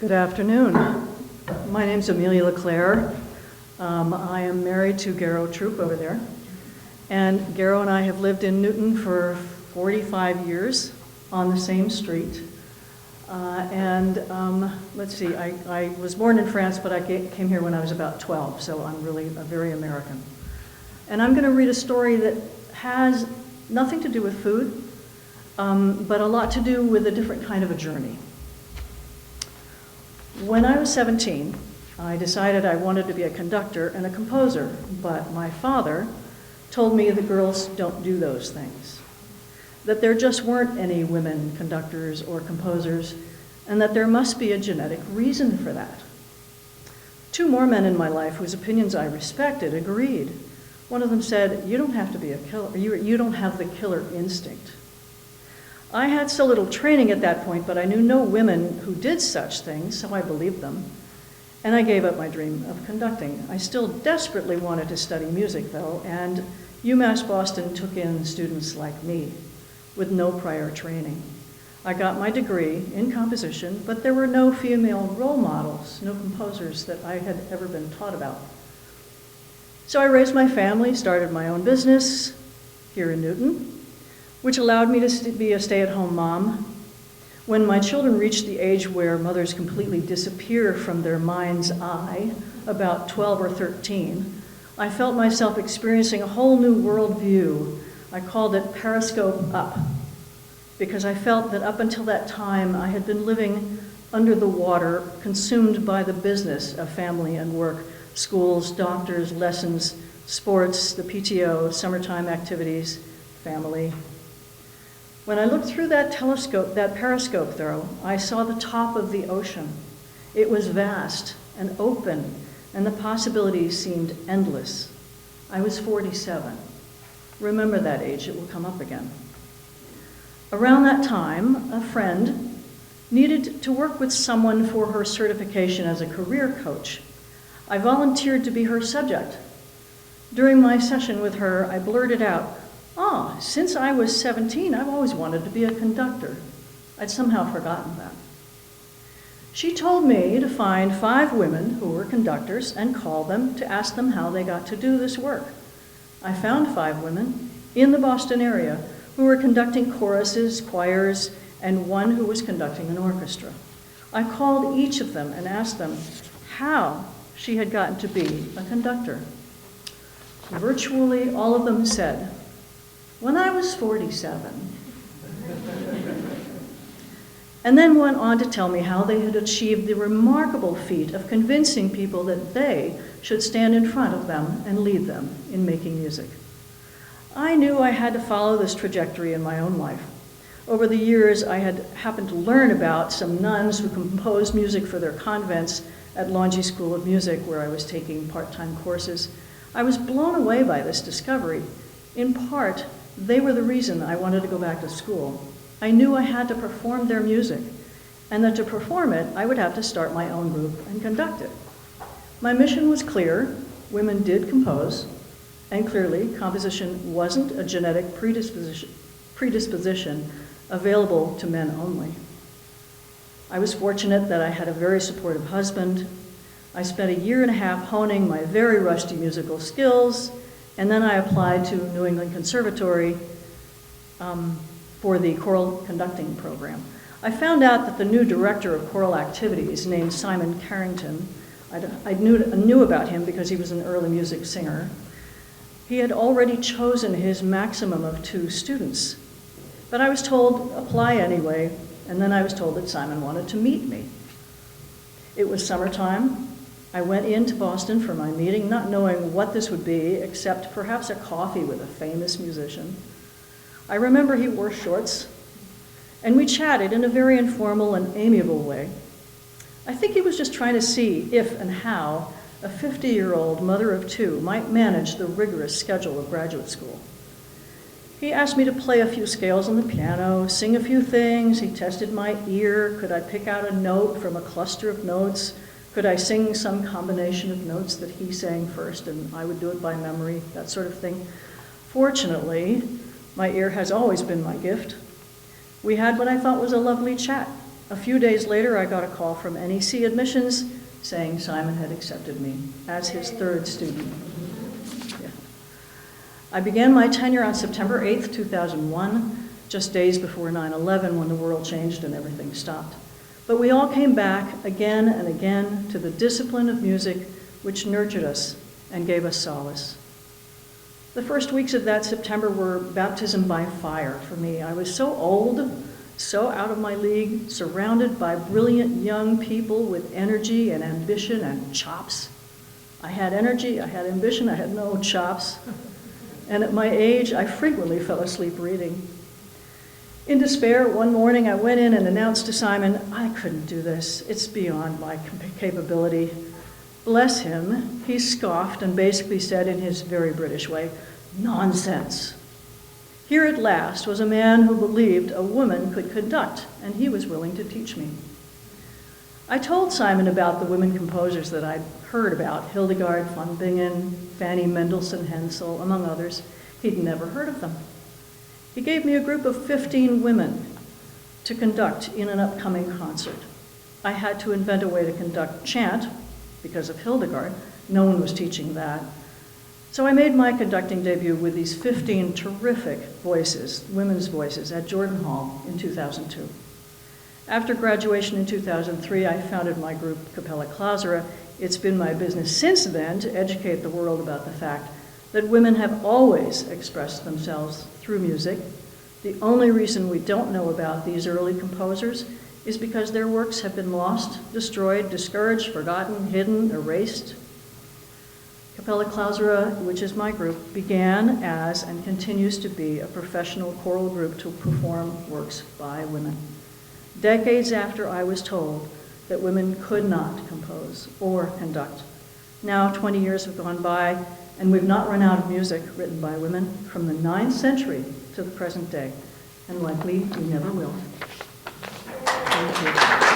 Good afternoon. My name's Amelia LeClair. I am married to Garo Troop over there. And Garo and I have lived in Newton for 45 years on the same street. Let's see, I was born in France, but I came here when I was about 12, so I'm really very American. And I'm going to read a story that has nothing to do with food, but a lot to do with a different kind of a journey. When I was 17, I decided I wanted to be a conductor and a composer, but my father told me that girls don't do those things, that there just weren't any women conductors or composers, and that there must be a genetic reason for that. Two more men in my life whose opinions I respected agreed. One of them said, "You don't have to be a killer, you don't have the killer instinct." I had so little training at that point, but I knew no women who did such things, so I believed them. And I gave up my dream of conducting. I still desperately wanted to study music, though, and UMass Boston took in students like me with no prior training. I got my degree in composition, but there were no female role models, no composers that I had ever been taught about. So I raised my family, started my own business here in Newton, which allowed me to be a stay-at-home mom. When my children reached the age where mothers completely disappear from their mind's eye, about 12 or 13, I felt myself experiencing a whole new worldview. I called it Periscope Up, because I felt that up until that time I had been living under the water, consumed by the business of family and work, schools, doctors, lessons, sports, the PTO, summertime activities, family. When I looked through that periscope, though, I saw the top of the ocean. It was vast and open, and the possibilities seemed endless. I was 47. Remember that age, it will come up again. Around that time, a friend needed to work with someone for her certification as a career coach. I volunteered to be her subject. During my session with her, I blurted out, since I was 17, I've always wanted to be a conductor. I'd somehow forgotten that. She told me to find 5 women who were conductors and call them to ask them how they got to do this work. I found 5 women in the Boston area who were conducting choruses, choirs, and one who was conducting an orchestra. I called each of them and asked them how she had gotten to be a conductor. Virtually all of them said, "When I was 47. And then went on to tell me how they had achieved the remarkable feat of convincing people that they should stand in front of them and lead them in making music. I knew I had to follow this trajectory in my own life. Over the years, I had happened to learn about some nuns who composed music for their convents at Longy School of Music, where I was taking part-time courses. I was blown away by this discovery. In part, they were the reason I wanted to go back to school. I knew I had to perform their music, and that to perform it, I would have to start my own group and conduct it. My mission was clear. Women did compose, and clearly, composition wasn't a genetic predisposition available to men only. I was fortunate that I had a very supportive husband. I spent a year and a half honing my very rusty musical skills, and then I applied to New England Conservatory for the choral conducting program. I found out that the new director of choral activities, named Simon Carrington, I knew about him because he was an early music singer. He had already chosen his maximum of 2 students. But I was told, apply anyway, and then I was told that Simon wanted to meet me. It was summertime. I went into Boston for my meeting, not knowing what this would be, except perhaps a coffee with a famous musician. I remember he wore shorts, and we chatted in a very informal and amiable way. I think he was just trying to see if and how a 50-year-old mother of 2 might manage the rigorous schedule of graduate school. He asked me to play a few scales on the piano, sing a few things. He tested my ear. Could I pick out a note from a cluster of notes? Could I sing some combination of notes that he sang first and I would do it by memory, that sort of thing? Fortunately, my ear has always been my gift. We had what I thought was a lovely chat. A few days later, I got a call from NEC Admissions saying Simon had accepted me as his third student. Yeah. I began my tenure on September 8th, 2001, just days before 9/11 when the world changed and everything stopped. But we all came back again and again to the discipline of music which nurtured us and gave us solace. The first weeks of that September were baptism by fire for me. I was so old, so out of my league, surrounded by brilliant young people with energy and ambition and chops. I had energy, I had ambition, I had no chops. And at my age, I frequently fell asleep reading. In despair, one morning I went in and announced to Simon, I couldn't do this. It's beyond my capability. Bless him, he scoffed and basically said in his very British way, nonsense. Here at last was a man who believed a woman could conduct, and he was willing to teach me. I told Simon about the women composers that I'd heard about, Hildegard von Bingen, Fanny Mendelssohn Hensel, among others. He'd never heard of them. He gave me a group of 15 women to conduct in an upcoming concert. I had to invent a way to conduct chant because of Hildegard. No one was teaching that. So I made my conducting debut with these 15 terrific voices, women's voices, at Jordan Hall in 2002. After graduation in 2003, I founded my group, Capella Clausura. It's been my business since then to educate the world about the fact that women have always expressed themselves through music. The only reason we don't know about these early composers is because their works have been lost, destroyed, discouraged, forgotten, hidden, erased. Capella Clausura, which is my group, began as and continues to be a professional choral group to perform works by women. Decades after I was told that women could not compose or conduct. Now 20 years have gone by, and we've not run out of music written by women from the 9th century to the present day, and likely we never will. Thank you.